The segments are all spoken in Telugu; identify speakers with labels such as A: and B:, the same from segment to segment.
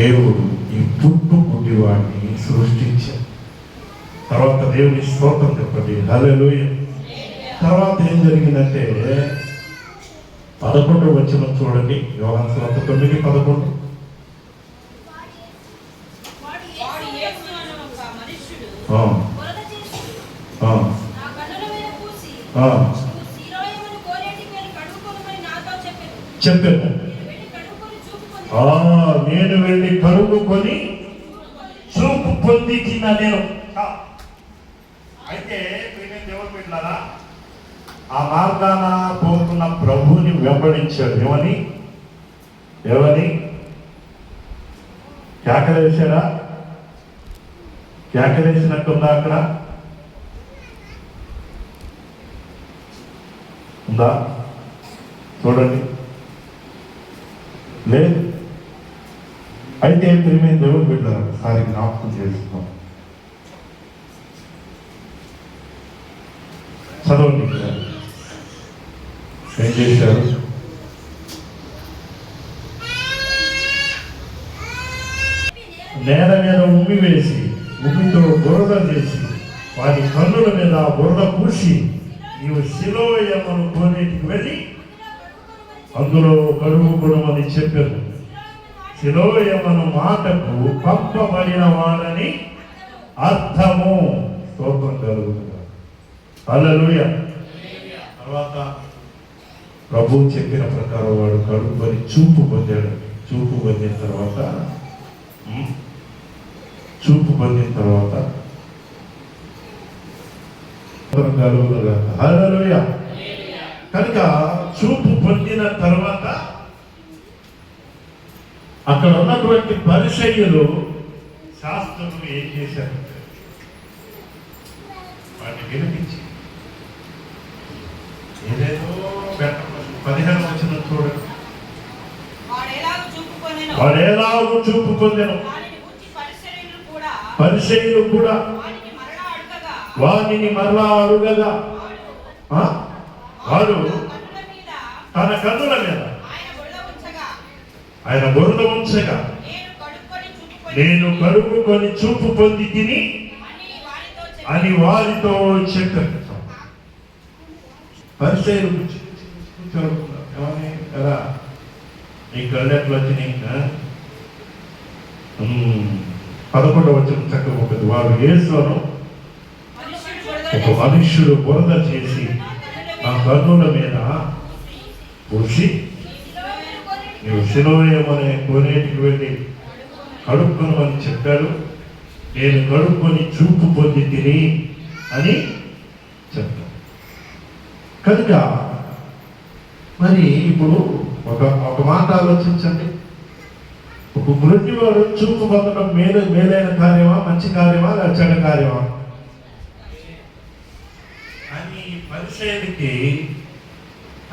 A: దేవుడు ఈ గుడ్డివాడిని సృష్టించాడు. తర్వాత దేవుని స్తోత్రం చెప్పండి, హల్లెలూయా. తర్వాత ఏం జరిగిందంటే 11వ వచనం చూడండి, యోహాను సువార్త 9:11. చెప్పాను, నేను వెళ్ళి కడుగుకొని చూపు పొంది తిన్నా నేను. అయితే దేవుడు పెట్టారా, ఆ మార్గాన పోతున్న ప్రభువుని వెంబడించాడు. ఏమని కేకలేసాడా? కేకలేసినట్టుందా? అక్కడ ఉందా? చూడండి, లేదు. అయితే ప్రియమైన దేవుడు పెట్టారు, ఒకసారి జ్ఞాపకం చేసుకున్నాం. చదవండి. ఏం చేశారు? నేల మీద ఉమ్మి వేసి, ఉమ్మితో బురద చేసి, వారి కన్నుల మీద బురద పూసి, నీవు శిలోయమను కోనేటికి వెళ్ళి అందులో కడుగుకొనమని చెప్పారు. శిలోయమను మాటకు పంపబడిన వాడని అర్థము. స్తోత్రం కలుగుతుంది. హల్లెలూయా. తర్వాత ప్రభు చెప్పిన ప్రకారం వాడు కడుక్కొని చూపు పొందాడు. చూపు పొందిన తర్వాత హల్లెలూయా. కనుక చూపు పొందిన తర్వాత అక్కడ ఉన్నటువంటి పరిసయ్యులు, శాస్త్రులు ఏం చేశారు? వాటిని వినిపించి ఏదేదో 15వ వచనం చూడండి. వాడు ఎలాగూ చూపు పొందెను, పరిసయ్యులు కూడా వానిని మరలా అడుగగా వాడు తన కన్నుల మీద ఆయన బురద ఉంచగా, నేను కడుగుకొని చూపు పొంది తిని అని వారితో చెప్పారు. పరిచయం కదా, నీ కళ్ళెట్లు వచ్చినాయి. 11వ వచనం చక్కగా ఉంటుంది. వాడు యేసును ఒక మనుష్యుడు బురద చేసి నా కన్నుల మీద పూసి, నీవు శిలోయమనే కోనేటికి వెళ్ళి కడుక్కొనమని చెప్పాడు. నేను కడుక్కొని చూపు పొంది తిని అని చెప్తాను. కనుక మరి ఇప్పుడు ఒక మాట ఆలోచించండి. ఒక గుడ్డివాడు చూపు పొందడం మేలైన కార్యమా, మంచి కార్యమా, చెడ్డ కార్యమా? అని పరిచయానికి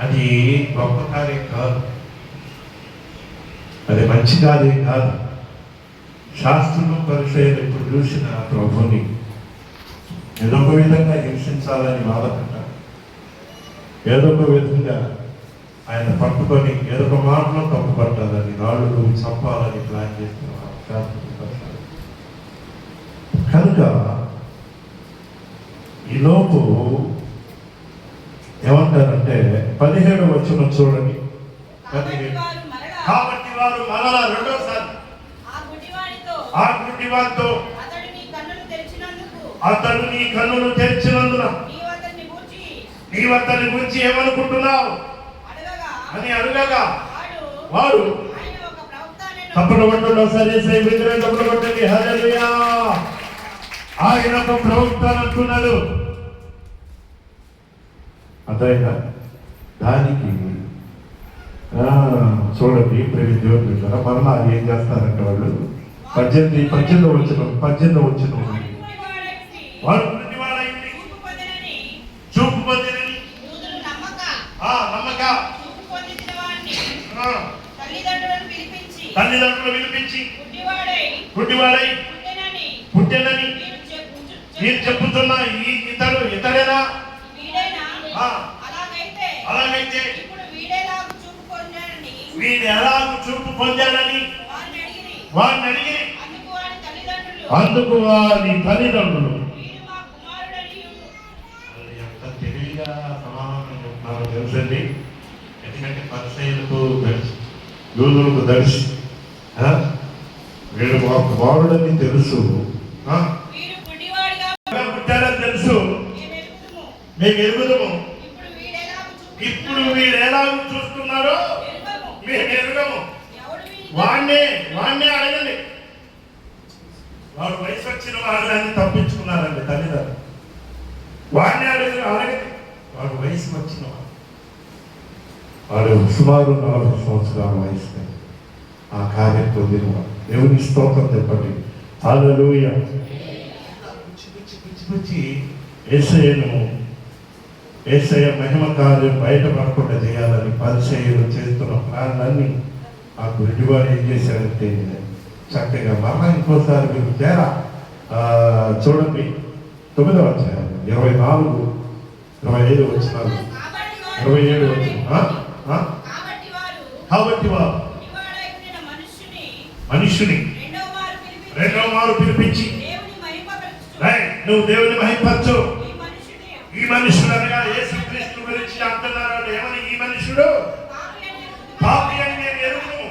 A: అది గొప్ప కార్యం కాదు, అది మంచి కార్యం కాదు. శాస్త్రులు పరిచయాలు ఇప్పుడు చూసిన ప్రభుని ఏదో ఒక విధంగా హింసించాలని బాధపడ్డారు. ఏదో ఒక విధంగా ఆయన పట్టుకొని ఏదో ఒక మాటలో తప్పుపట్టాలని, రాళ్ళు చంపాలని ప్లాన్ చేస్తున్నారు శాస్త్రులు. కనుక ఈలోపు ఏమంటారంటే 17వ వచనం చూడండి. కాబట్టి వారు మరలా రెండోసారి ఆ గుడ్డివాడితో అతడు నీ కన్నులు తెరిచినందున నీవు అతని గురించి ఏమనుకుంటున్నావు అని అడగగా వాడు తప్పని పట్టండి. సరే విగ్రహం తప్పని పట్టండి. హల్లెలూయా. ఆయన ఒక ప్రవక్త అంటున్నాడు. అదైనా దానికి చూడండి ప్రేమి దేవుడు బిడ్డలారా, మరలా ఏం చేస్తారంటే వాళ్ళు 18వ వచనం వాడు చూపు పొందినని నమ్మక తల్లిదండ్రులు పిలిపించి గుడ్డివాడై పుట్టెనని మీరు చెప్పుతున్నా ఇతడేనా? అలాగైతే వీడు ఎలాగూ చూపు పొందాడని వాడిని అడిగి అందుకు వారి తల్లిదండ్రులు ఎంత తెలివిగా సమాధానం చెప్తున్నారో తెలుసండి. ఎందుకంటే పరిసయ్యులకు తెలుసు, యూదులకు తెలుసు, వీడు మా కుమారుడని తెలుసు, పుట్టాడని తెలుసు, మేము ఎరుగుదము. ఇప్పుడు వీడు ఎలా చూస్తున్నారో మేము ఎరుగము. వాడినే అడగండి. వాడు వయసు వచ్చిన వాళ్ళని తప్పించుకున్నారండి తల్లిదండ్రులు. వాడిని అడగండి. వాడు వయసు వచ్చిన వాడు సుమారు 40 సంవత్సరాల వయసు ఆ కార్యం పొందినవాడు. దేవుని స్తోత్రం చెప్పండి. హల్లెలూయా. పిచ్చి యేసయ్య మహిమ కార్యం బయటపడకుండా చేయాలని పరిచర్యలు చేస్తున్న ప్లాన్లన్నీ ఆ గుడ్డివాడు ఏం చేశాడంటే చక్కగా మరలా ఇంకోసారి మీరు తేరా చూడండి. 9వ అధ్యాయం 24, 25 వచనాలు, 27 వచనం. కాబట్టి వారు మనుష్యుని రెండవ మారు పిలిపించి, నువ్వు దేవుని మహిమపరచు. ఈ మనుషుడు అనగా యేసుక్రీస్తు గురించి అంటున్నారు. ఏమని? ఈ మనుషుడు పాపి అని మేము ఎరుగుము.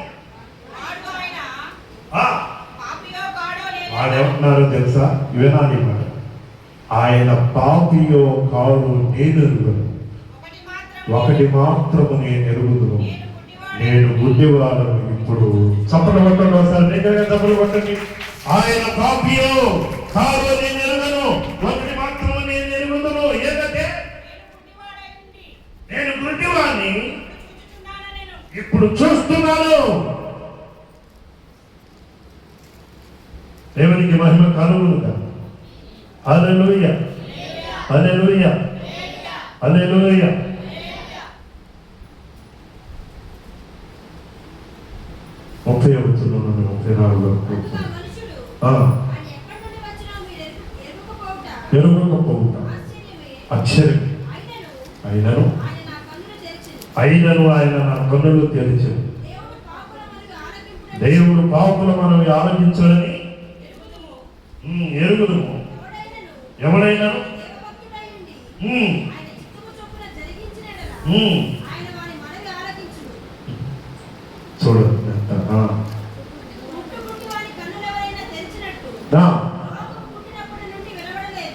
A: వాడేమంటున్నారో తెలుసా? వినాలి మాట. ఆయన పాపియో కాడు నేను ఎరుగును, ఒకటి మాత్రము నేను ఎరుగుదును, నేను గుడ్డివాడను. ఇప్పుడు చప్పలు కొట్టండి ఒకసారి, దగ్గరగా చప్పలు కొట్టండి. ఆయన పాపియో కాడు నేను ఎరుగును, ఒకటి మాత్రము నేను ఎరుగుదును. ఏంటంటే నేను గుడ్డివాడిని ఇప్పుడు చూస్తున్నాను. దేవునికి మహిమ కలుగునుగా. హల్లెలూయా, హల్లెలూయా, హల్లెలూయా. ముప్పై 34 వరకు ఎరుగకపోవుట ఆశ్చర్యం. అయినను ఆయన నా కన్నులు తెరిచాడు. దేవుడు పాపుల మనవి ఆలకించాలని ఎరుగుదుము. ఎవడైనా చూడండి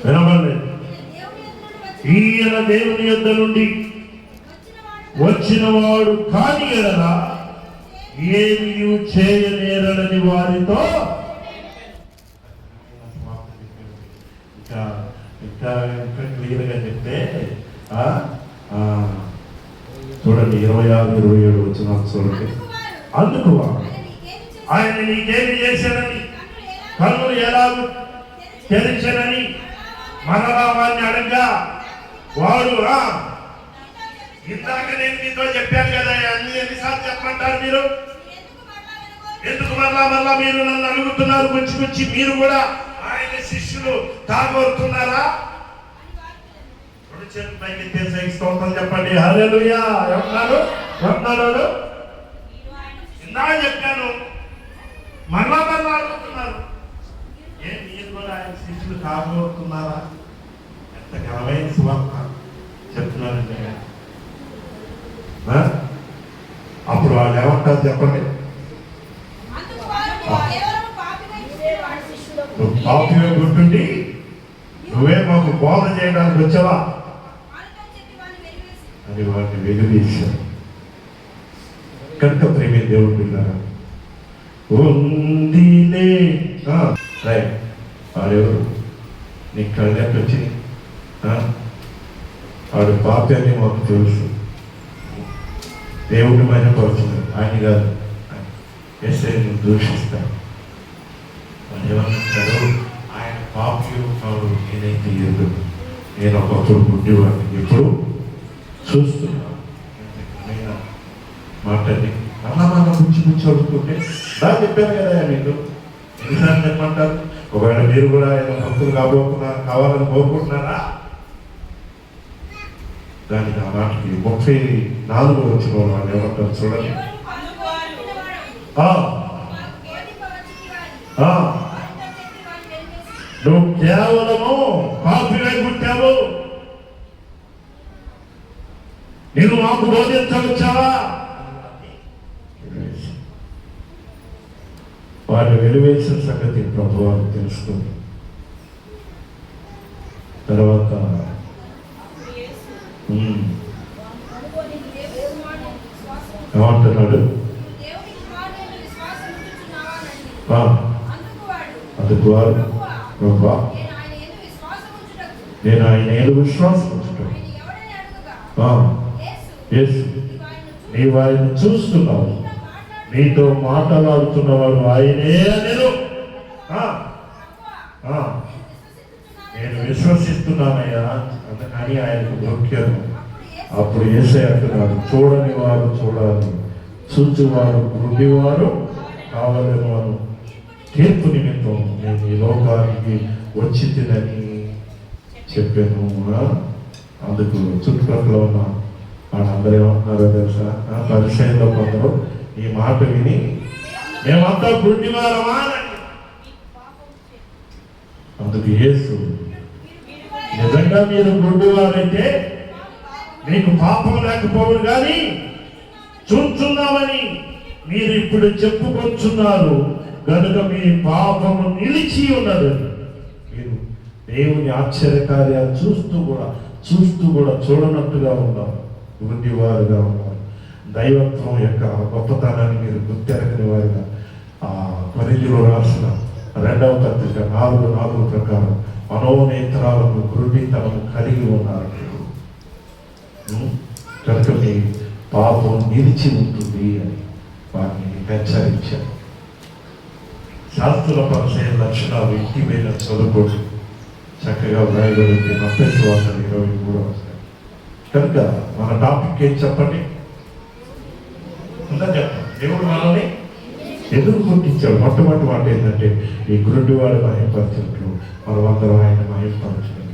A: వినబడలేదు. ఈయన దేవుని యొద్ద నుండి వచ్చిన వాడు కాని ఎడల ఏమీ చేయనేరని వారితో ఇంకా క్లియర్గా చెప్తే చూడండి 26, 27 వచ్చిన చూడండి. అందుకు ఆయన నీకేమి చేశానని, కన్నులు ఎలాగూ తెరిచానని మనలా వాడిని అడగ్గా వాడు ఇందాక నేను మీతో చెప్పాను కదా, ఎన్నిసార్లు చెప్పమంటారు మీరు? ఎందుకు మరలా మీరు నన్ను అడుగుతున్నారు? గుచ్చి మీరు కూడా ఆయన శిష్యులు తాగొరుతున్నారా? రెండు చేతులు పైకి స్తోత్రం చెప్పండి. హల్లెలూయా. ఏమన్నాడు? ఇందాక చెప్పాను, మరలా అడుగుతున్నారు. మీరు కూడా ఆయన శిష్యులు తాగొరుతున్నారా? ఎంత ఘనమైన సువార్త చెప్తున్నారండి. అప్పుడు వాళ్ళు ఏమంటారు చెప్పండి? నువ్వు పాపిగా గుర్తుండి నువ్వే మాకు బోధ చేయడానికి వచ్చావా అని వాటిని వెలివేశారు. కనుక ప్రేమే దేవుడు పిల్లారా ఉందిలే. వాడెవరు? నీ కళ్ళకి వచ్చింది. వాడు పాపి అని మాకు తెలుసు. దేవుడిని మహిమపరుచున్నాడు, ఆయన కాదు. యేసయ్యను దూషిస్తాడు. వాళ్ళు ఏమంటారు? ఆయన పాపి కాదు, నేనైతే ఎరుగను, నేను ఒకప్పుడు గుడ్డివాడిని, ఇప్పుడు చూస్తున్నాను. మాట్లాడి అలా గుచ్చి అడుగుతుంటే నాకు చెప్పాను కదా మీకు. ఎన్నిసార్లు చెప్పమంటారు? ఒకవేళ మీరు కూడా ఆయన భక్తులు కావాలని కోరుకుంటున్నారా? దానికి ఆ మాటకి 34 వచ్చిన వాళ్ళు ఏమంటారు చూడండి. ఆ, నువ్వు కేవలము పాపిగా పుట్టావు, నేను మాకు బోధించవచ్చావా? వారు వెలివేసిన సంగతి ప్రభు వారు తెలుసుకుంది. తర్వాత ఏమంటున్నాడు? అందుకు వారు, ప్రభా నేను ఆయన ఏదో విశ్వాసం ఉంచుతాను. యేసు, నీవు ఆయన చూస్తున్నావు, నీతో మాట్లాడుతున్నవాడు ఆయనే నేను నేను విశ్వసిస్తున్నానయ్యా అని ఆయనకు దొరికాను. అప్పుడు యేసయ్య అంటున్నాడు, చూడని వారు చూడాలి, చూచువారు గుడ్డివారు కావాలని వారు తీర్పు నిమిత్తం నేను ఈ లోకానికి వచ్చి తినని చెప్పాను. అందుకు చుట్టుపక్కల ఉన్న వాళ్ళందరూ ఏమంటున్నారో తెలుసా? పరిచయంలో కొందరు ఈ మాట విని మేమంతా గుడ్డివారమా అని. అందుకు యేసు, నిజంగా మీరు గుడ్డివారైతే మీకు పాపం లేకపోవడం కానీ చూస్తున్నామని మీరు ఇప్పుడు చెప్పుకొచ్చున్నారు కనుక మీ పాపము నిలిచి ఉన్నది. మీరు దేవుని ఆశ్చర్యకార్యాలు చూస్తూ కూడా చూడనట్టుగా ఉన్నారు, గుడ్డివారుగా ఉన్నారు. దైవత్వం యొక్క గొప్పతనాన్ని మీరు గుర్తెరగని వారిగా ఆ కొరింథీయులకు రాసిన 2వ పత్రిక 4:4 ప్రకారం మనోనేత్రాలను గురుడితనము కలిగి ఉన్నారు. కనుక మీ పాపం నిలిచి ఉంటుంది అని వారిని హెచ్చరించారు. శాస్త్రుల పరిచయ లక్షణాలు ఇంటి మీద చదువుకోండి, చక్కగా వ్రాయబడింది. మత్తయి సువార్త 23 వస్తాయి. కనుక మన టాపిక్ ఏం చెప్పండి? ఉందా చెప్పండి. దేవుడు మనల్ని ఎందుకు గుర్తించాడు? మొట్టమొదటి మాట ఏంటంటే ఈ గురుడివాడు మహిమపరచినట్లు మనమందరం ఆయన మహిమపరచడం,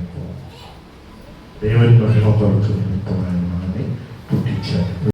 A: దేవుని మహిమపరచడం నిమిత్తం ఆయన మనల్ని పుట్టించాడు.